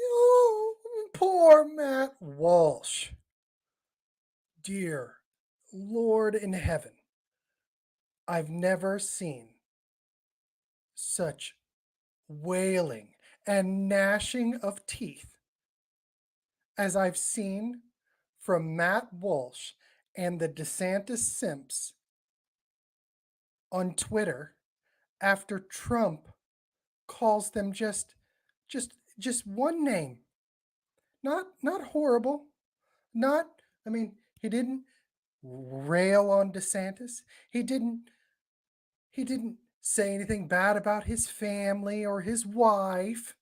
Oh, poor Matt Walsh. Dear Lord in heaven, I've never seen such wailing and gnashing of teeth as I've seen from Matt Walsh and the DeSantis simps on Twitter after Trump calls them just one name. Not horrible. Not I mean, he didn't rail on DeSantis. He didn't say anything bad about his family or his wife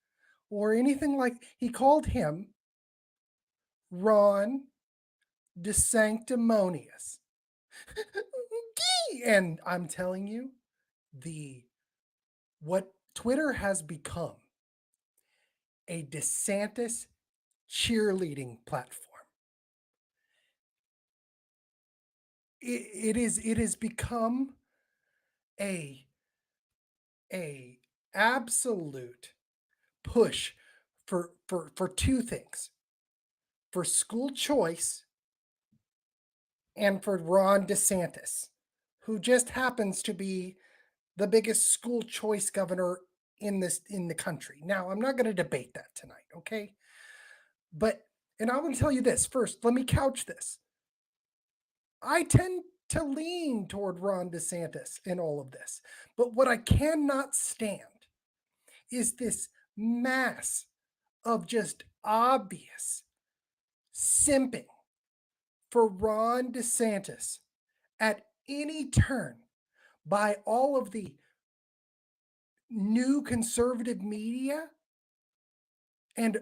or anything like he called him Ron DeSanctimonious. And I'm telling you, the what Twitter has become a DeSantis cheerleading platform. It has become a a absolute push for two things: for school choice and for Ron DeSantis, who just happens to be the biggest school choice governor in the country. Now, I'm not going to debate that tonight, okay? But and I'm going to tell you this first. Let me couch this. I tend to lean toward Ron DeSantis in all of this. But what I cannot stand is this mass of just obvious simping for Ron DeSantis at any turn by all of the new conservative media and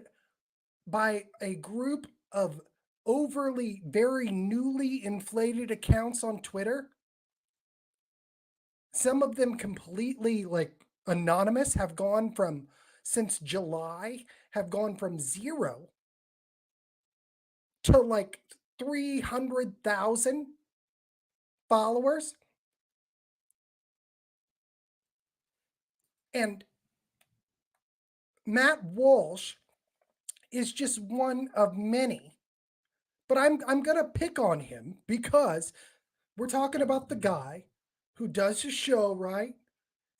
by a group of overly, very newly inflated accounts on Twitter. Some of them completely like anonymous have gone from since July, have gone from 0 to like 300,000 followers. And Matt Walsh is just one of many. But I'm going to pick on him because we're talking about the guy who does his show, right?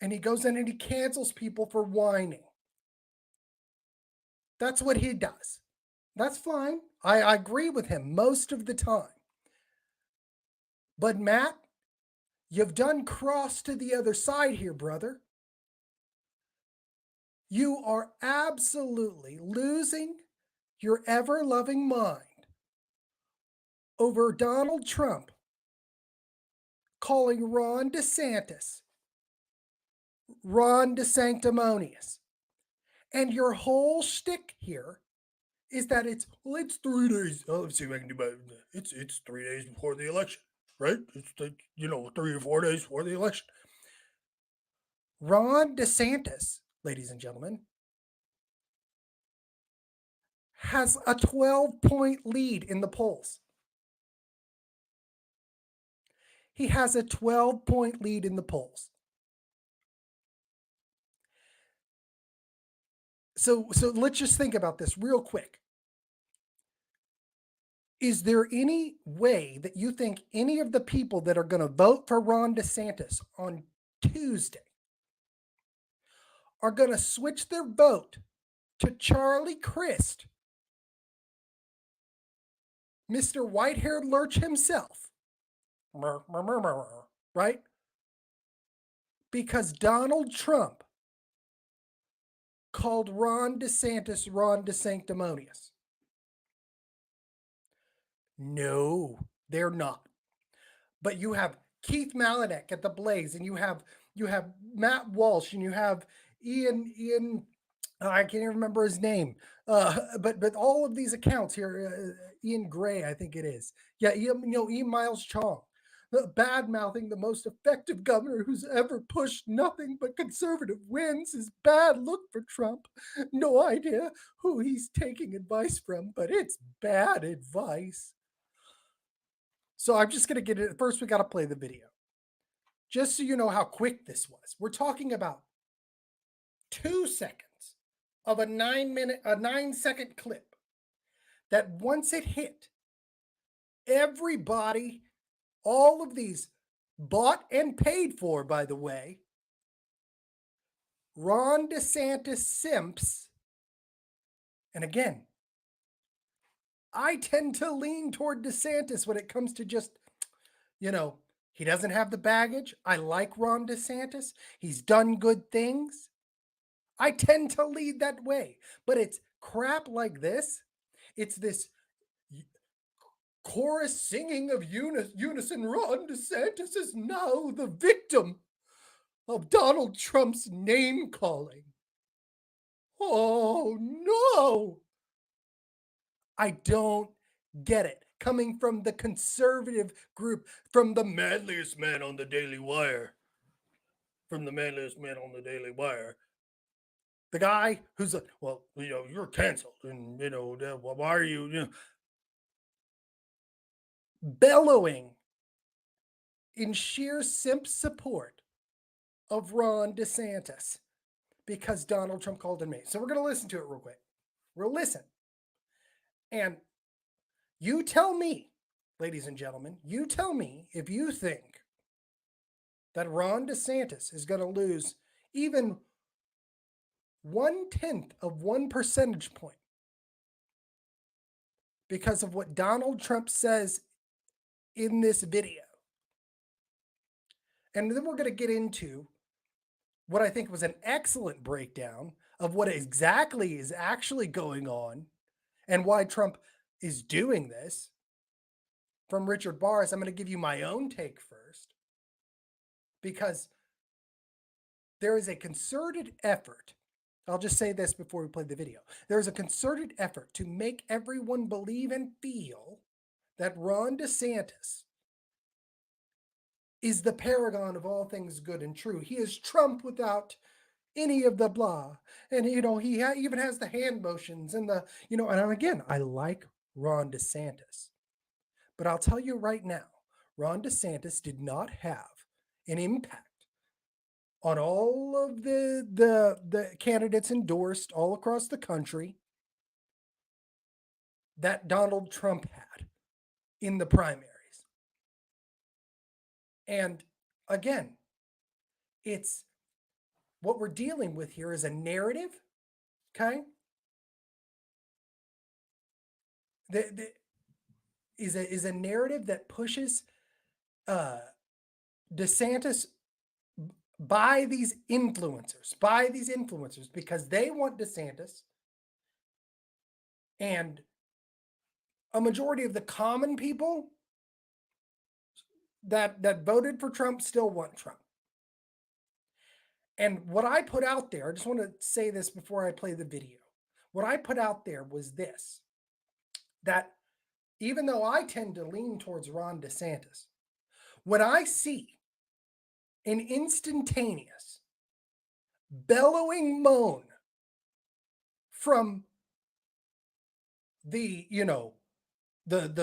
And he goes in and he cancels people for whining. That's what he does. That's fine. I agree with him most of the time. But Matt, you've done cross to the other side here, brother. You are absolutely losing your ever loving mind over Donald Trump calling Ron DeSantis Ron DeSanctimonious. And your whole shtick here is that it's 3 days. Oh, let's see if I can do better. It's 3 days before the election, right? It's like 3 or 4 days before the election. Ron DeSantis, ladies and gentlemen, has a 12-point lead in the polls. He has a 12-point lead in the polls. So let's just think about this real quick. Is there any way that you think any of the people that are going to vote for Ron DeSantis on Tuesday are going to switch their vote to Charlie Crist, Mr. White-haired Lurch himself, right? Because Donald Trump called Ron DeSantis Ron DeSanctimonious? No, they're not. But you have Keith Malinek at the Blaze, and you have Matt Walsh, and you have Ian. I can't even remember his name. But all of these accounts here, Ian Gray, I think it is. Yeah, Ian Miles Chong, bad mouthing the most effective governor who's ever pushed nothing but conservative wins is bad look for Trump. No idea who he's taking advice from, but it's bad advice. So I'm just going to get it. First, we got to play the video. Just so you know how quick this was. We're talking about 2 seconds of a 9-second clip that once it hit, everybody, all of these bought and paid for, by the way, Ron DeSantis simps. And again, I tend to lean toward DeSantis when it comes to just, he doesn't have the baggage. I like Ron DeSantis. He's done good things. I tend to lead that way. But it's crap like this. It's this chorus singing of unison. Ron DeSantis is now the victim of Donald Trump's name calling. Oh, no. I don't get it. Coming from the conservative group, from the manliest man on the Daily Wire. From the manliest man on the Daily Wire. The guy who's like, well, you're canceled. And, why are you, bellowing in sheer simp support of Ron DeSantis because Donald Trump called him me. So we're going to listen to it real quick. We'll listen. And you tell me, ladies and gentlemen, you tell me if you think that Ron DeSantis is going to lose even 1/10 of 1 percentage point because of what Donald Trump says in this video. And then we're going to get into what I think was an excellent breakdown of what exactly is actually going on and why Trump is doing this. From Richard Barrs, I'm going to give you my own take first, because there is a concerted effort. I'll just say this before we play the video. There is a concerted effort to make everyone believe and feel that Ron DeSantis is the paragon of all things good and true. He is Trump without any of the blah. And, he even has the hand motions and and again, I like Ron DeSantis. But I'll tell you right now, Ron DeSantis did not have an impact on all of the candidates endorsed all across the country that Donald Trump had in the primaries. And again, it's what we're dealing with here is a narrative, okay? Is a narrative that pushes DeSantis by these influencers, because they want DeSantis, and a majority of the common people that voted for Trump still want Trump. And what I put out there, I just want to say this before I play the video. What I put out there was this, that even though I tend to lean towards Ron DeSantis, when I see an instantaneous bellowing moan from the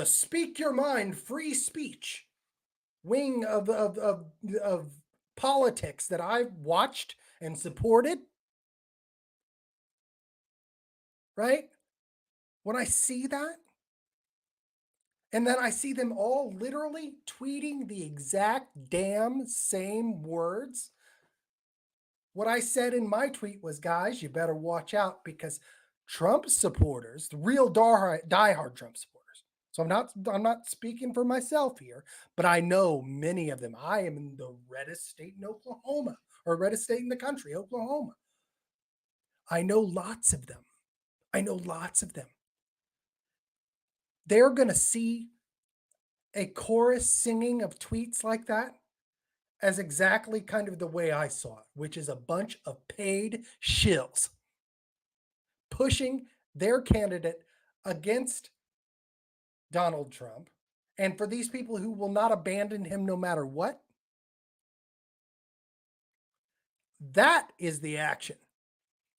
speak your mind, free speech wing of politics that I've watched and supported, right? When I see that, and then I see them all literally tweeting the exact damn same words. What I said in my tweet was, guys, you better watch out, because Trump supporters, the real diehard Trump supporters. So I'm not speaking for myself here, but I know many of them. I am in the reddest state in Oklahoma, or reddest state in the country, Oklahoma. I know lots of them. They're going to see a chorus singing of tweets like that as exactly kind of the way I saw it, which is a bunch of paid shills pushing their candidate against Donald Trump. And for these people who will not abandon him no matter what, that is the action.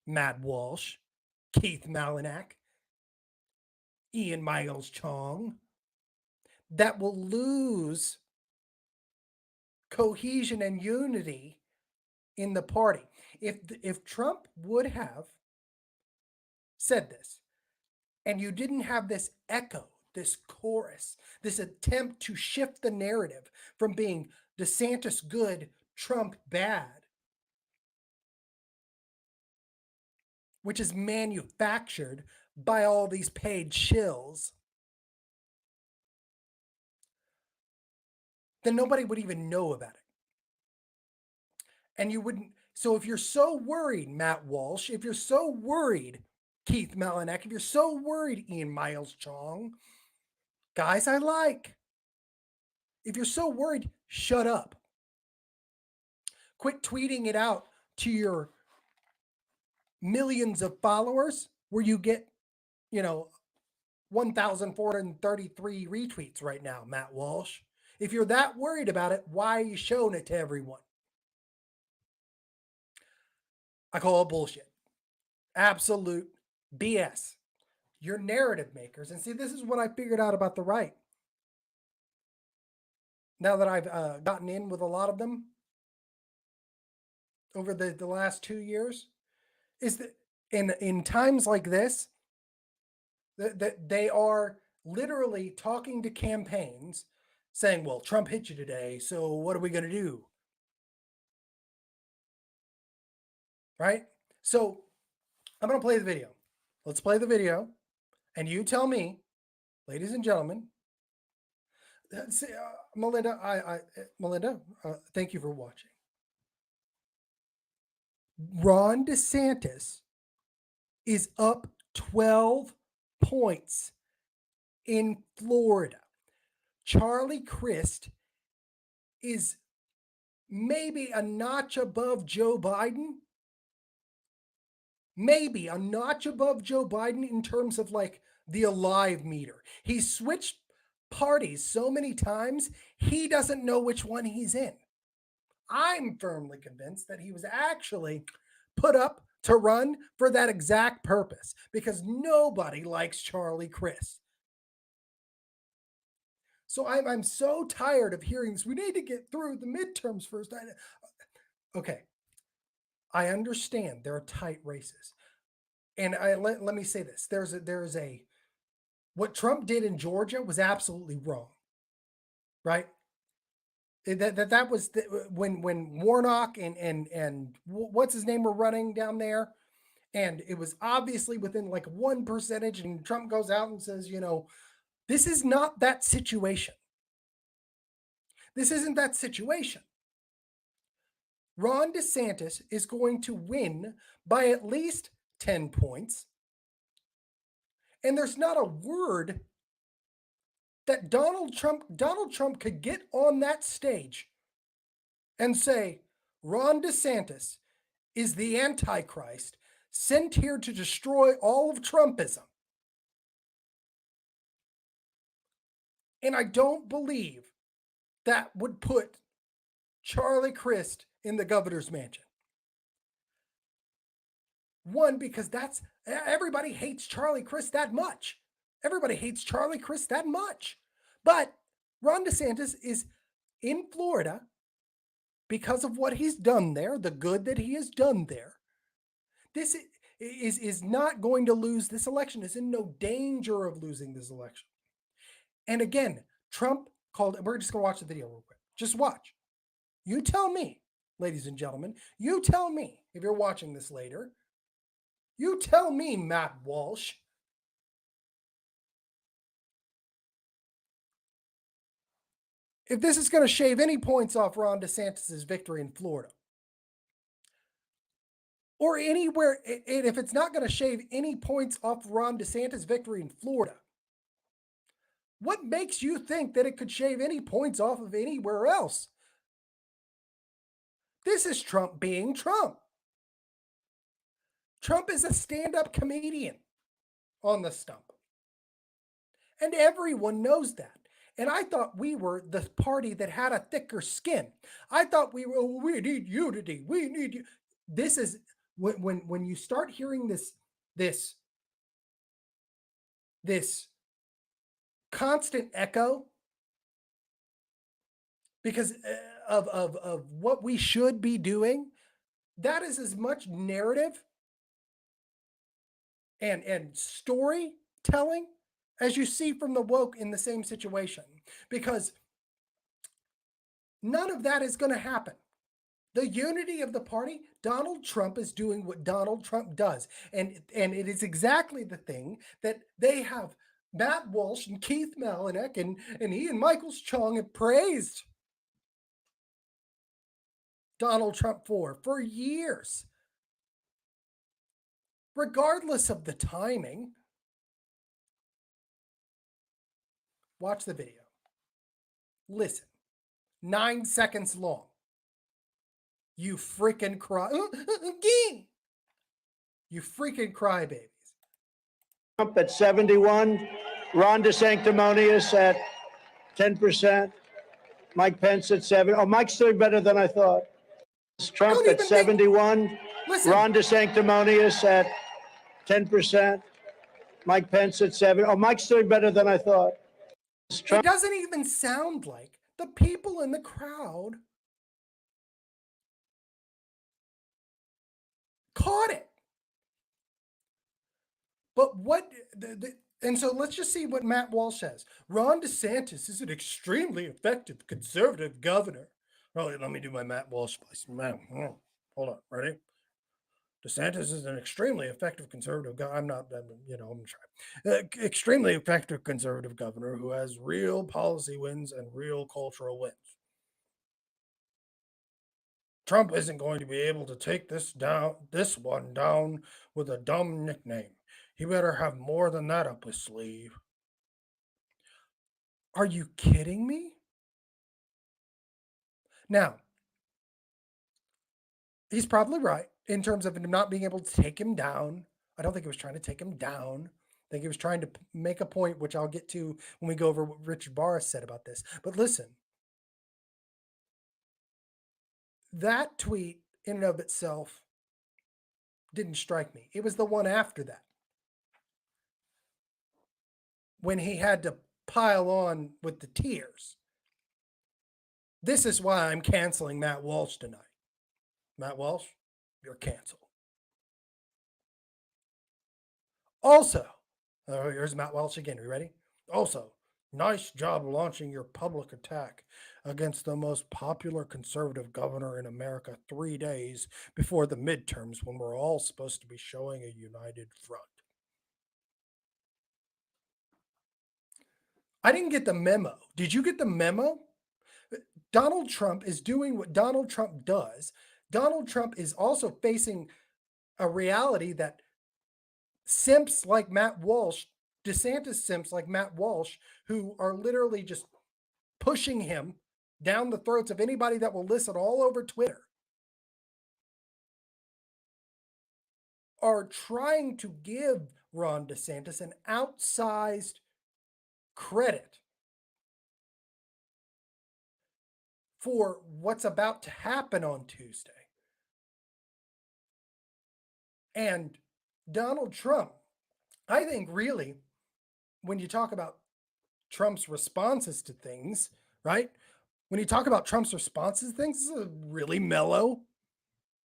Matt Walsh, Keith Malinak, Ian Miles Chong, that will lose cohesion and unity in the party. If Trump would have said this, and you didn't have this echo, this chorus, this attempt to shift the narrative from being DeSantis good, Trump bad, which is manufactured by all these paid shills, then nobody would even know about it. And you wouldn't. So if you're so worried, Matt Walsh, if you're so worried, Keith Melinek, if you're so worried, Ian Miles Chong, guys I like, if you're so worried, shut up. Quit tweeting it out to your millions of followers where you get, 1,433 retweets right now, Matt Walsh. If you're that worried about it, why are you showing it to everyone? I call it bullshit. Absolute BS. You're narrative makers. And see, this is what I figured out about the right. Now that I've gotten in with a lot of them over the last 2 years, is that in times like this, that they are literally talking to campaigns saying, well, Trump hit you today, so what are we going to do? Right? So I'm going to play the video. Let's play the video. And you tell me, ladies and gentlemen, Melinda, thank you for watching. Ron DeSantis is up 12 points in Florida. Charlie Crist is maybe a notch above Joe Biden. Maybe a notch above Joe Biden in terms of like the alive meter. He's switched parties so many times, he doesn't know which one he's in. I'm firmly convinced that he was actually put up to run for that exact purpose because nobody likes Charlie Crist. So I'm so tired of hearing this. We need to get through the midterms first. Okay. I understand there are tight races. And let me say this. There's a what Trump did in Georgia was absolutely wrong. Right? That was when Warnock and what's his name were running down there, and it was obviously within like 1%, and Trump goes out and says, this is not that situation. This isn't that situation. Ron DeSantis is going to win by at least 10 points. And there's not a word that Donald Trump could get on that stage and say, Ron DeSantis is the Antichrist sent here to destroy all of Trumpism. And I don't believe that would put Charlie Crist in the governor's mansion. One, because everybody hates Charlie Crist that much. Everybody hates Charlie Crist that much. But Ron DeSantis is in Florida because of what he's done there, the good that he has done there. This is not going to lose this election, is in no danger of losing this election. And again, Trump called, we're just going to watch the video real quick. Just watch. You tell me, ladies and gentlemen, you tell me if you're watching this later. You tell me, Matt Walsh. If this is going to shave any points off Ron DeSantis' victory in Florida. Or anywhere, and if it's not going to shave any points off Ron DeSantis' victory in Florida, what makes you think that it could shave any points off of anywhere else? This is Trump being Trump. Trump is a stand-up comedian on the stump. And everyone knows that. And I thought we were the party that had a thicker skin. I thought we need unity. We need you. This is when you start hearing this constant echo because of what we should be doing, That is as much narrative and storytelling as you see from the woke in the same situation, because none of that is going to happen. The unity of the party, Donald Trump is doing what Donald Trump does. And it is exactly the thing that they have Matt Walsh and Keith Malinek and Ian Michaels Chong have praised Donald Trump for years, regardless of the timing. Watch the video. Listen. 9 seconds long. You freaking cry. You freaking crybabies. Trump at 71, Ron DeSanctimonious at 10%, Mike Pence at 7. Oh, Mike's doing better than I thought. Trump at 71, Ron DeSanctimonious at 10%, Mike Pence at 7. Oh, Mike's doing better than I thought. It doesn't even sound like the people in the crowd caught it. But and so let's just see what Matt Walsh says. Ron DeSantis is an extremely effective conservative governor. Oh, let me do my Matt Walsh voice. Hold on, ready? DeSantis is an extremely effective conservative governor. I'm trying. Extremely effective conservative governor who has real policy wins and real cultural wins. Trump isn't going to be able to take this one down with a dumb nickname. He better have more than that up his sleeve. Are you kidding me? Now, he's probably right in terms of not being able to take him down. I don't think he was trying to take him down. I think he was trying to make a point, which I'll get to when we go over what Richard Barr said about this. But listen, that tweet in and of itself didn't strike me. It was the one after that, when he had to pile on with the tears. This is why I'm canceling Matt Walsh tonight. Matt Walsh, you're canceled. Also, here's Matt Walsh again. Are you ready? Also, nice job launching your public attack against the most popular conservative governor in America 3 days before the midterms, when we're all supposed to be showing a united front. I didn't get the memo. Did you get the memo? Donald Trump is doing what Donald Trump does. Donald Trump is also facing a reality that simps like Matt Walsh, DeSantis simps like Matt Walsh, who are literally just pushing him down the throats of anybody that will listen all over Twitter, are trying to give Ron DeSantis an outsized credit for what's about to happen on Tuesday. And Donald Trump, I think really, when you talk about Trump's responses to things, right? When you talk about Trump's responses to things, this is a really mellow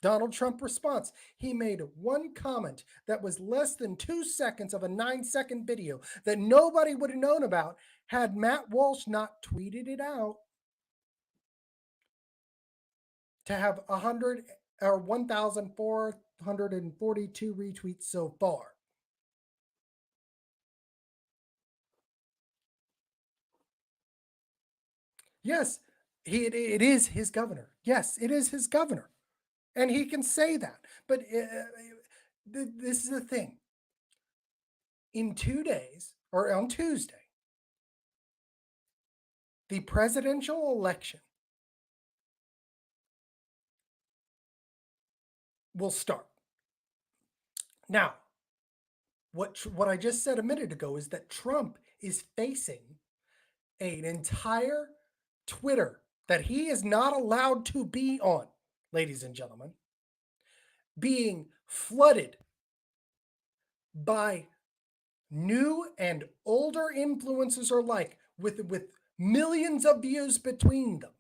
Donald Trump response. He made one comment that was less than 2 seconds of a 9-second video that nobody would have known about had Matt Walsh not tweeted it out, to have 1,442 retweets so far. Yes, it is his governor. Yes, it is his governor. And he can say that. But this is the thing. In 2 days, or on Tuesday, the presidential election will start. Now, what I just said a minute ago is that Trump is facing an entire Twitter that he is not allowed to be on, ladies and gentlemen, being flooded by new and older influencers alike, with millions of views between them,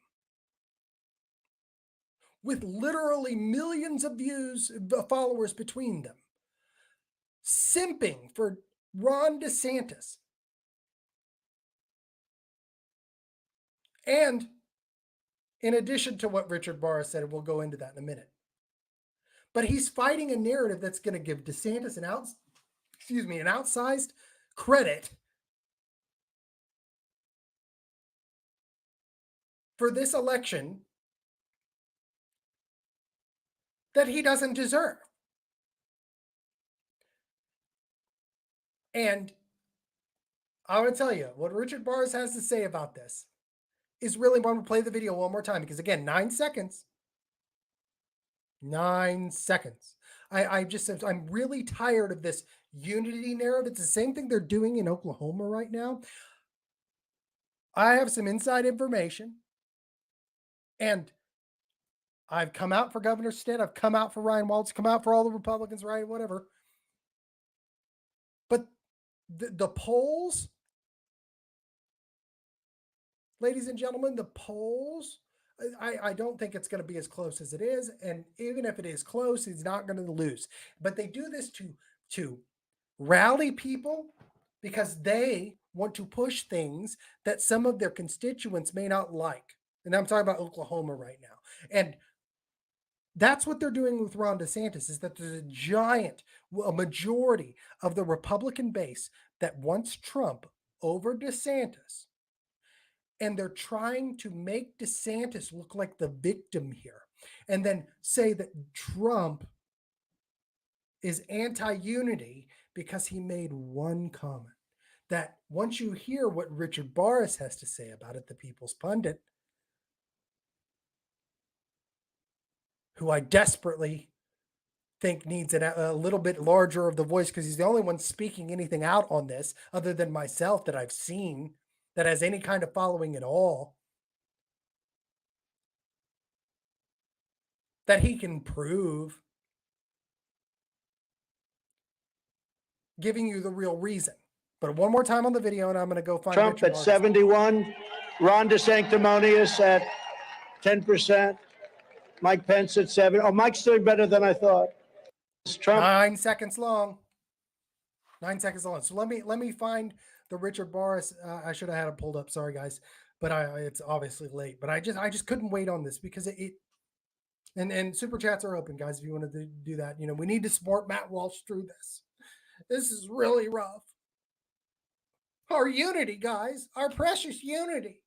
with literally millions of views, followers between them, simping for Ron DeSantis. And in addition to what Richard Barr said, and we'll go into that in a minute, but he's fighting a narrative that's going to give DeSantis an outsized credit for this election that he doesn't deserve. And I want to tell you what Richard Barr has to say about this is really, I'm going to play the video one more time because, again, 9 seconds. 9 seconds. I'm really tired of this unity narrative. It's the same thing they're doing in Oklahoma right now. I have some inside information, and I've come out for Governor Stitt. I've come out for Ryan Walsh, come out for all the Republicans, right? Whatever. But the polls, ladies and gentlemen, the polls, I don't think it's going to be as close as it is. And even if it is close, he's not going to lose. But they do this to rally people because they want to push things that some of their constituents may not like. And I'm talking about Oklahoma right now. And that's what they're doing with Ron DeSantis, is that there's a majority of the Republican base that wants Trump over DeSantis. And they're trying to make DeSantis look like the victim here and then say that Trump is anti-unity because he made one comment. That once you hear what Richard Barr has to say about it, the People's Pundit, who I desperately think needs a little bit larger of the voice because he's the only one speaking anything out on this other than myself that I've seen that has any kind of following at all, that he can prove, giving you the real reason. But one more time on the video, and I'm going to go find Trump Richard at 71, Ron DeSanctimonious at 10%, Mike Pence at 7. Oh, Mike's doing better than I thought. Trump. 9 seconds long. 9 seconds long. So let me find the Richard Barr. I should have had it pulled up. Sorry, guys, but it's obviously late. But I just couldn't wait on this because it and super chats are open, guys. If you want to do that, we need to support Matt Walsh through this. This is really rough. Our unity, guys, our precious unity.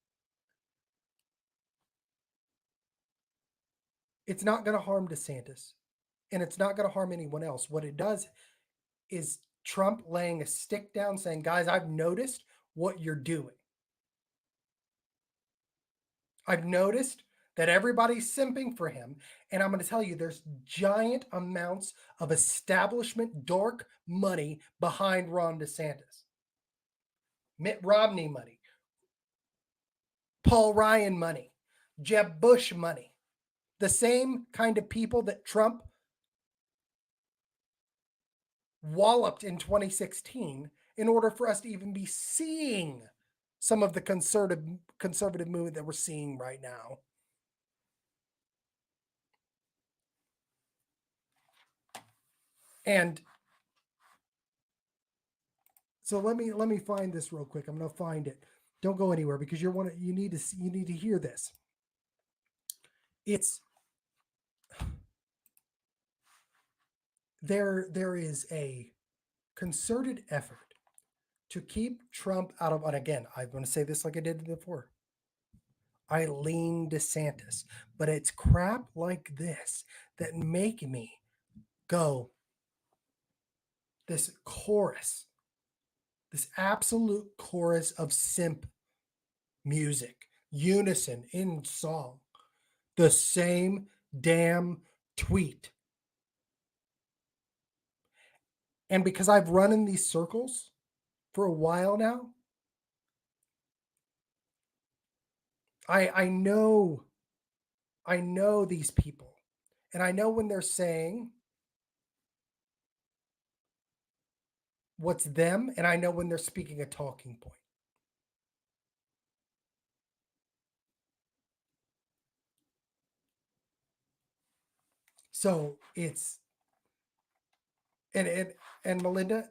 It's not going to harm DeSantis, and it's not going to harm anyone else. What it does is Trump laying a stick down saying, guys, I've noticed what you're doing. I've noticed that everybody's simping for him. And I'm going to tell you, there's giant amounts of establishment dark money behind Ron DeSantis. Mitt Romney money. Paul Ryan money. Jeb Bush money. The same kind of people that Trump walloped in 2016 in order for us to even be seeing some of the conservative movement that we're seeing right now. And so let me find this real quick. I'm going to find it. Don't go anywhere because you need to hear this. There is a concerted effort to keep Trump out of, and again, I'm going to say this like I did before. Eileen DeSantis, but it's crap like this that make me go, this chorus, this absolute chorus of simp music, unison in song, the same damn tweet. And because I've run in these circles for a while now, I know these people, and I know when they're saying what's them, and I know when they're speaking a talking point. So it's and Melinda,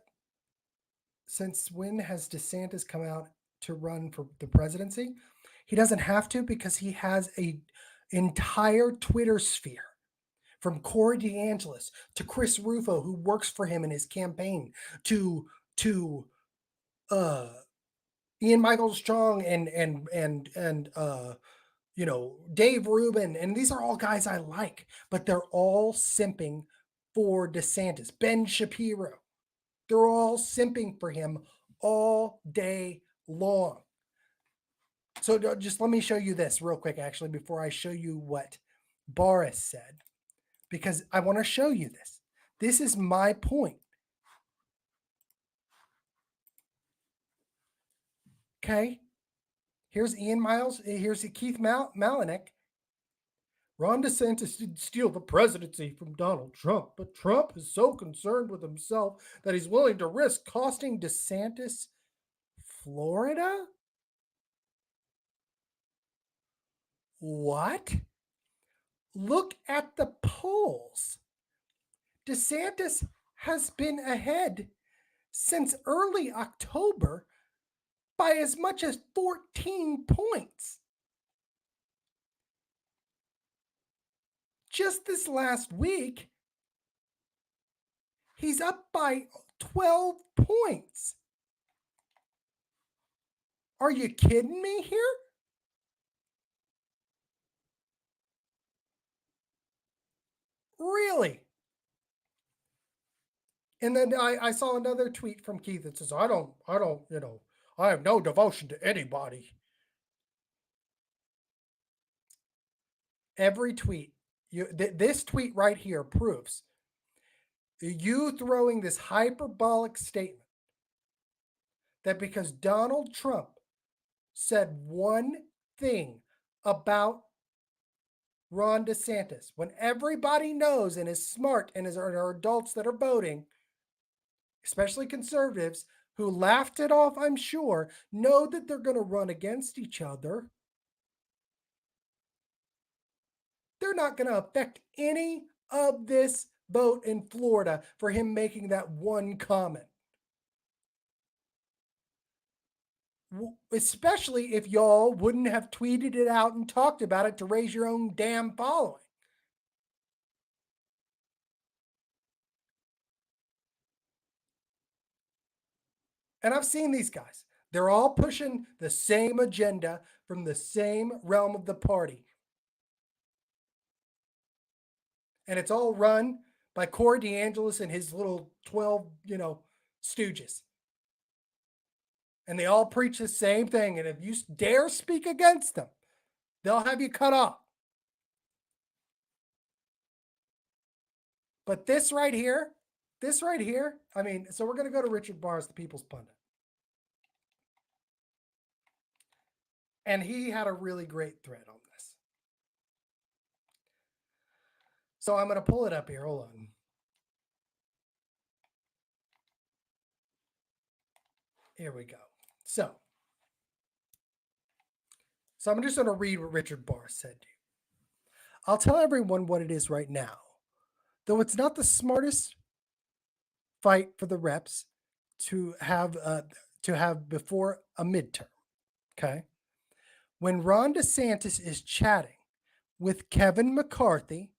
since when has DeSantis come out to run for the presidency? He doesn't have to because he has a entire Twitter sphere from Corey DeAngelis to Chris Rufo, who works for him in his campaign, to uh, Ian Michael Strong and Dave Rubin, and these are all guys I like, but they're all simping for DeSantis. Ben Shapiro, they're all simping for him all day long. So just let me show you this real quick, actually, before I show you what Boris said, because I want to show you this. This is my point. Okay. Here's Ian Miles. Here's Keith Malinek. Ron DeSantis did steal the presidency from Donald Trump, but Trump is so concerned with himself that he's willing to risk costing DeSantis Florida? What? Look at the polls. DeSantis has been ahead since early October by as much as 14 points. Just this last week, he's up by 12 points. Are you kidding me here? Really? And then I saw another tweet from Keith that says, I don't, I have no devotion to anybody. Every tweet, this tweet right here proves you throwing this hyperbolic statement that because Donald Trump said one thing about Ron DeSantis, when everybody knows and is smart and are adults that are voting, especially conservatives who laughed it off, I'm sure, know that they're going to run against each other. They're not going to affect any of this vote in Florida for him making that one comment. Especially if y'all wouldn't have tweeted it out and talked about it to raise your own damn following. And I've seen these guys. They're all pushing the same agenda from the same realm of the party. And it's all run by Corey DeAngelis and his little 12, stooges. And they all preach the same thing. And if you dare speak against them, they'll have you cut off. But this right here, I mean, so we're going to go to Richard Barrs, the People's Pundit. And he had a really great thread on this. So I'm going to pull it up here. Hold on. Here we go. So I'm just going to read what Richard Barr said to you. I'll tell everyone what it is right now. Though it's not the smartest fight for the reps to have before a midterm. Okay. When Ron DeSantis is chatting with Kevin McCarthy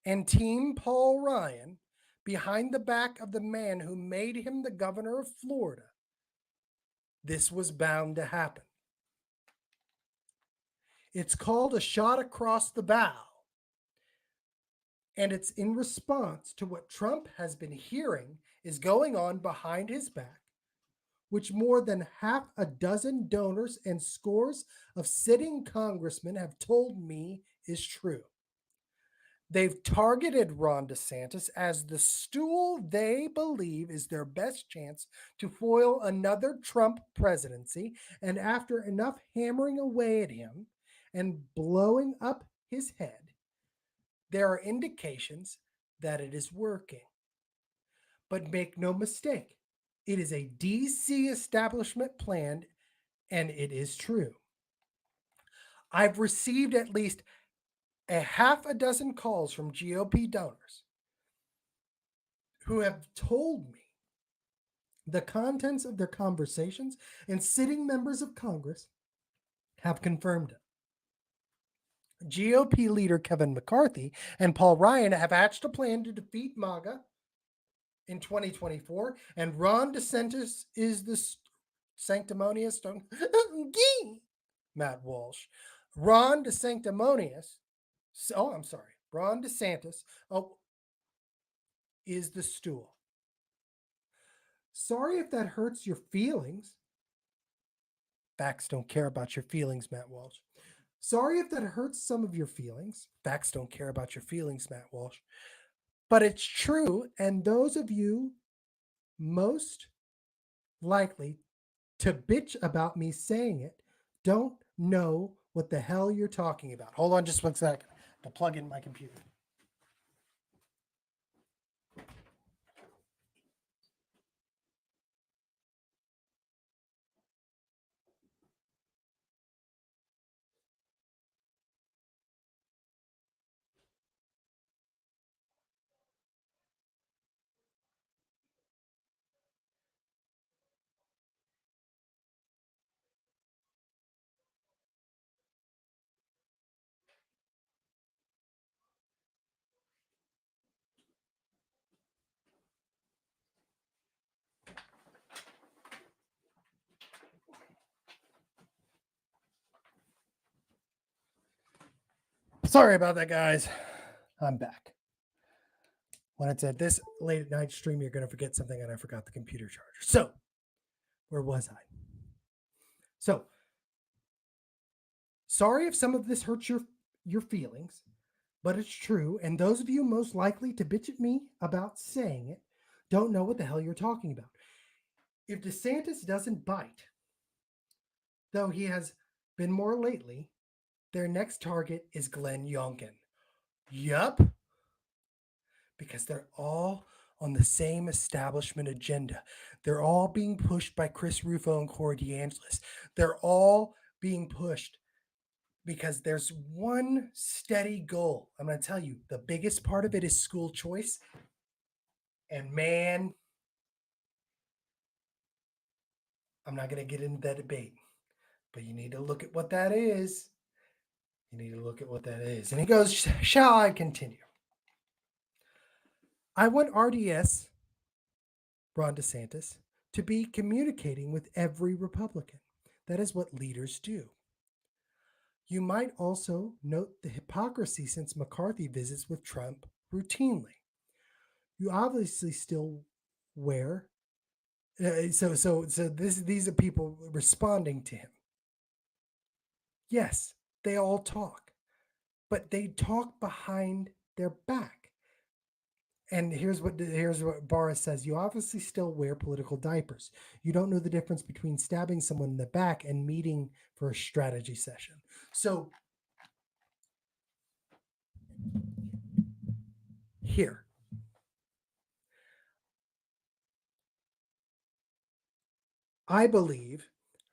and Team Paul Ryan behind the back of the man who made him the governor of Florida, this was bound to happen. It's called a shot across the bow. And it's in response to what Trump has been hearing is going on behind his back, which more than half a dozen donors and scores of sitting congressmen have told me is true. They've targeted Ron DeSantis as the stool they believe is their best chance to foil another Trump presidency. And after enough hammering away at him and blowing up his head, there are indications that it is working. But make no mistake, it is a DC establishment plan, and it is true. I've received at least a half a dozen calls from GOP donors who have told me the contents of their conversations, and sitting members of Congress have confirmed it. GOP leader Kevin McCarthy and Paul Ryan have hatched a plan to defeat MAGA in 2024, and Ron DeSantis is the sanctimonious Matt Walsh. Ron DeSanctimonious. Oh, I'm sorry. Ron DeSantis. Oh, is the stool. Sorry if that hurts your feelings. Facts don't care about your feelings, Matt Walsh. Sorry if that hurts some of your feelings. Facts don't care about your feelings, Matt Walsh. But it's true, and those of you most likely to bitch about me saying it don't know what the hell you're talking about. Hold on just 1 second to plug in my computer. Sorry about that, guys. I'm back. When it's at this late at night stream, you're going to forget something, and I forgot the computer charger. So, where was I? So, sorry if some of this hurts your feelings, but it's true. And those of you most likely to bitch at me about saying it don't know what the hell you're talking about. If DeSantis doesn't bite, though he has been more lately, their next target is Glenn Youngkin. Yup. Because they're all on the same establishment agenda. They're all being pushed by Chris Rufo and Corey DeAngelis. They're all being pushed because there's one steady goal. I'm going to tell you, the biggest part of it is school choice. And man, I'm not going to get into that debate, but you need to look at what that is. You need to look at what that is. And he goes, shall I continue? I want RDS, Ron DeSantis, to be communicating with every Republican. That is what leaders do. You might also note the hypocrisy since McCarthy visits with Trump routinely. You obviously still wear. These are people responding to him. Yes, they all talk, but they talk behind their back. And here's what Boris says. You obviously still wear political diapers. You don't know the difference between stabbing someone in the back and meeting for a strategy session. So here, I believe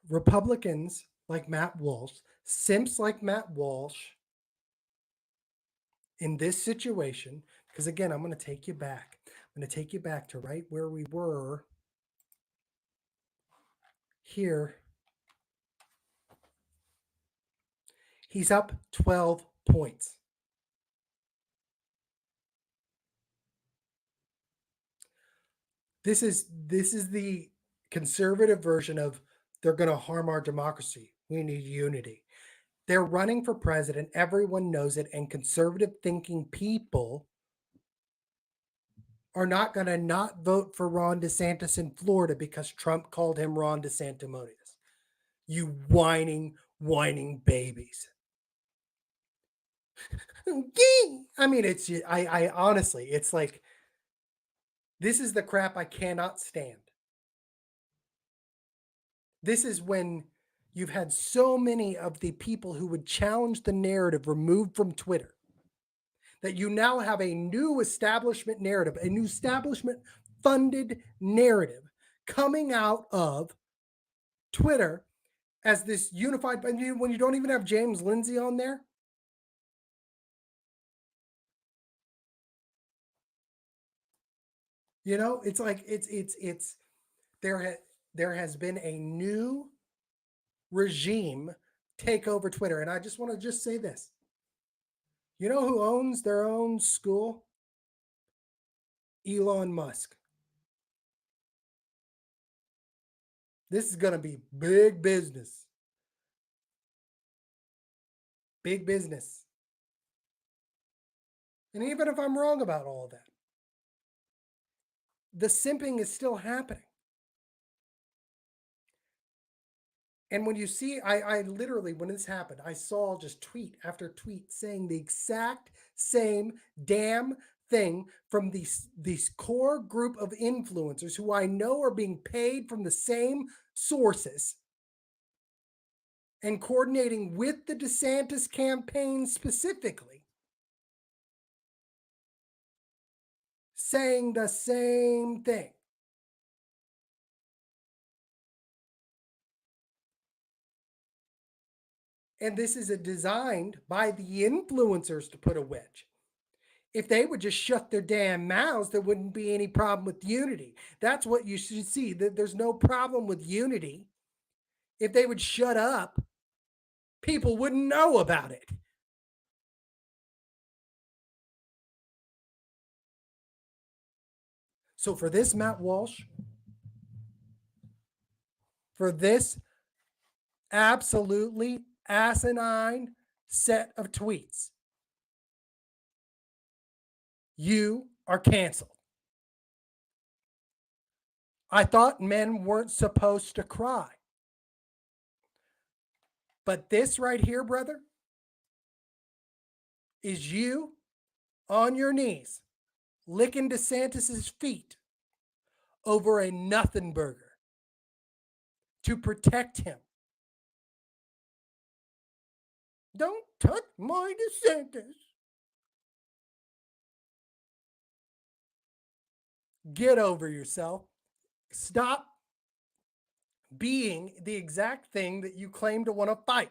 Republicans like Matt Walsh, simps like Matt Walsh, in this situation, because again, I'm going to take you back. I'm going to take you back to right where we were here. He's up 12 points. This is the conservative version of they're going to harm our democracy. We need unity. They're running for president. Everyone knows it. And conservative thinking people are not going to not vote for Ron DeSantis in Florida because Trump called him Ron DeSanctimonious. You whining babies. I mean, I honestly, it's like, this is the crap I cannot stand. This is when you've had so many of the people who would challenge the narrative removed from Twitter that you now have a new establishment narrative, a new establishment funded narrative coming out of Twitter as this unified, when you don't even have James Lindsay on there. You know, it's like there has been a new regime take over Twitter. And I just want to just say this. You know who owns their own school? Elon Musk. This is going to be big business. Big business. And even if I'm wrong about all of that, the simping is still happening. And when you see, I literally, when this happened, I saw just tweet after tweet saying the exact same damn thing from these core group of influencers who I know are being paid from the same sources and coordinating with the DeSantis campaign specifically, saying the same thing. And this is designed by the influencers to put a wedge. If they would just shut their damn mouths, there wouldn't be any problem with unity. That's what you should see. There's no problem with unity. If they would shut up, people wouldn't know about it. So for this, Matt Walsh, for this absolutely asinine set of tweets, you are canceled. I thought men weren't supposed to cry. But this right here, brother, is you on your knees licking DeSantis's feet over a nothing burger to protect him. Don't touch my DeSantis. Get over yourself. Stop being the exact thing that you claim to want to fight.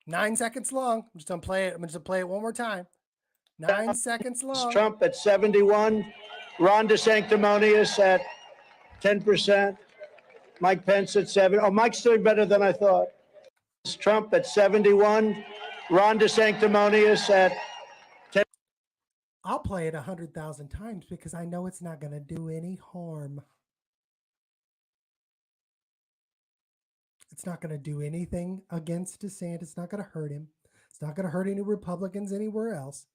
9 seconds long. I'm just gonna play it. I'm just gonna play it one more time. 9 seconds long. Trump at 71, Ron DeSanctimonious at 10%, Mike Pence at 7. Oh, Mike's doing better than I thought. Trump at 71, Ron DeSanctimonious at 10. I'll play it 100,000 times because I know it's not going to do any harm. It's not going to do anything against DeSantis. It's not going to hurt him. It's not going to hurt any Republicans anywhere else.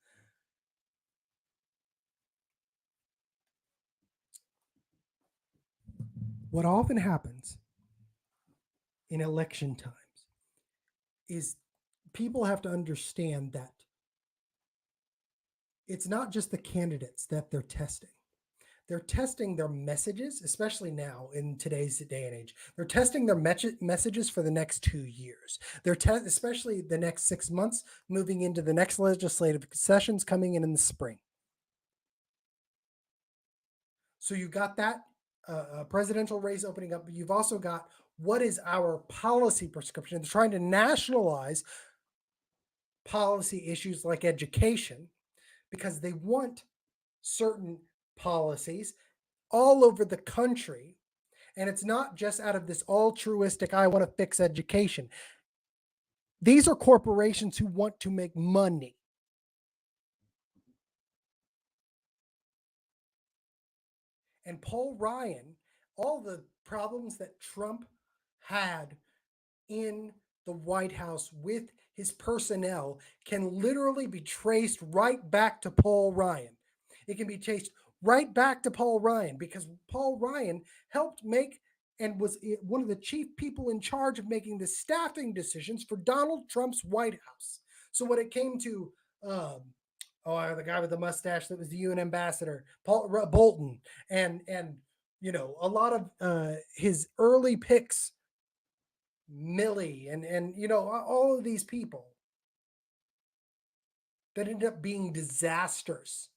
What often happens in election times is people have to understand that it's not just the candidates that they're testing. They're testing their messages, especially now in today's day and age. They're testing their messages for the next 2 years. They're especially the next 6 months, moving into the next legislative sessions coming in the spring. So you got that presidential race opening up, but you've also got what is our policy prescription. They're trying to nationalize policy issues like education because they want certain policies all over the country. And it's not just out of this altruistic, I want to fix education. These are corporations who want to make money. And Paul Ryan, all the problems that Trump had in the White House with his personnel can literally be traced right back to Paul Ryan. It can be traced right back to Paul Ryan because Paul Ryan helped make and was one of the chief people in charge of making the staffing decisions for Donald Trump's White House. So when it came to the guy with the mustache that was the UN ambassador, Paul Bolton, and you know, a lot of his early picks, Milley, and you know, all of these people that ended up being disasters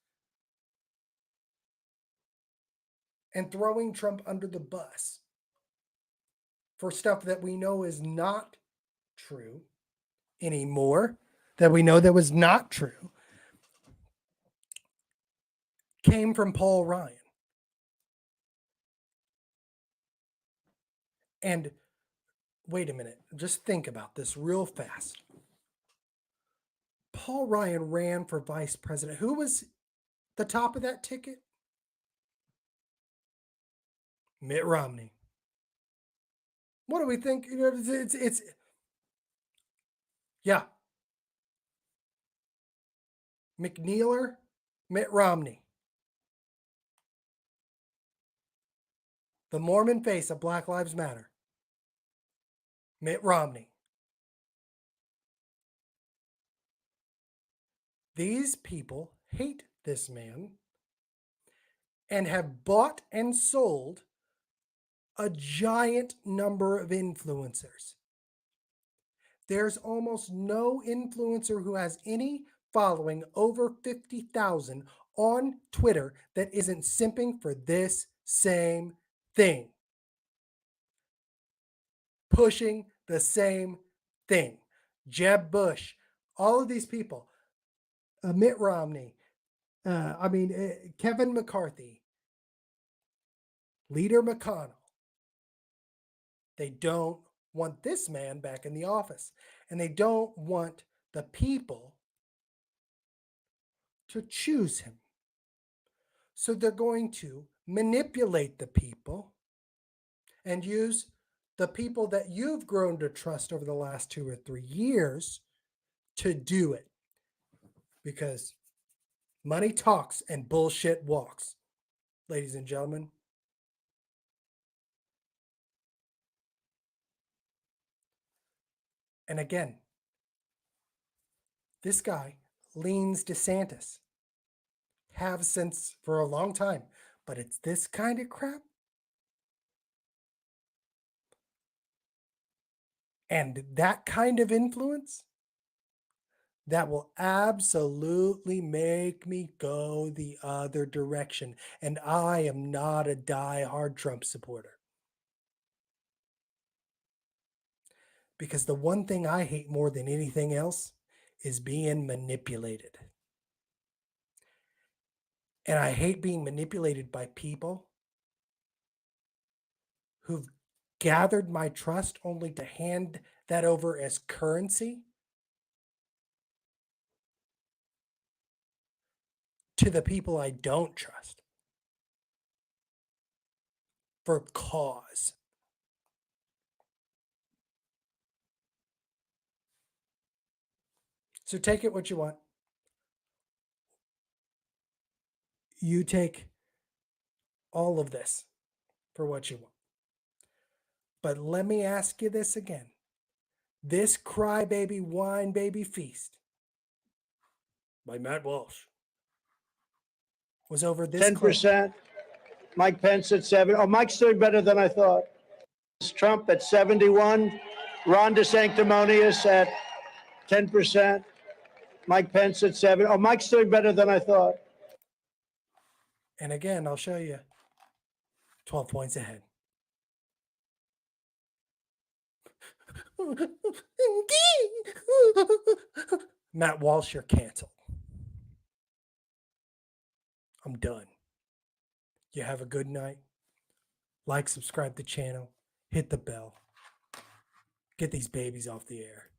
and throwing Trump under the bus for stuff that we know is not true anymore, that we know that was not true. came from Paul Ryan. And wait a minute, just think about this real fast. Paul Ryan ran for vice president. Who was the top of that ticket? Mitt Romney. What do we think? You know, it's yeah. McNeeler, Mitt Romney. The Mormon face of Black Lives Matter. Mitt Romney. These people hate this man and have bought and sold a giant number of influencers. There's almost no influencer who has any following over 50,000 on Twitter that isn't simping for this same thing. Pushing the same thing. Jeb Bush, all of these people, Mitt Romney, Kevin McCarthy, Leader McConnell. They don't want this man back in the office. And they don't want the people to choose him. So they're going to manipulate the people and use the people that you've grown to trust over the last 2 or 3 years to do it. Because money talks and bullshit walks, ladies and gentlemen. And again, this guy leans DeSantis. Have since for a long time. But it's this kind of crap. And that kind of influence that will absolutely make me go the other direction. And I am not a die-hard Trump supporter. Because the one thing I hate more than anything else is being manipulated. And I hate being manipulated by people who've gathered my trust only to hand that over as currency to the people I don't trust for cause. So take it what you want. You take all of this for what you want. But let me ask you this again. This crybaby wine baby feast by MattWalsh was over this 10%. Mike Pence at 7. Oh, Mike's doing better than I thought. Trump at 71. Ron DeSanctimonious at 10%. Mike Pence at 7. Oh, Mike's doing better than I thought. And again, I'll show you 12 points ahead. Matt Walsh, you're canceled. I'm done. You have a good night. Like, subscribe to the channel, hit the bell. Get these babies off the air.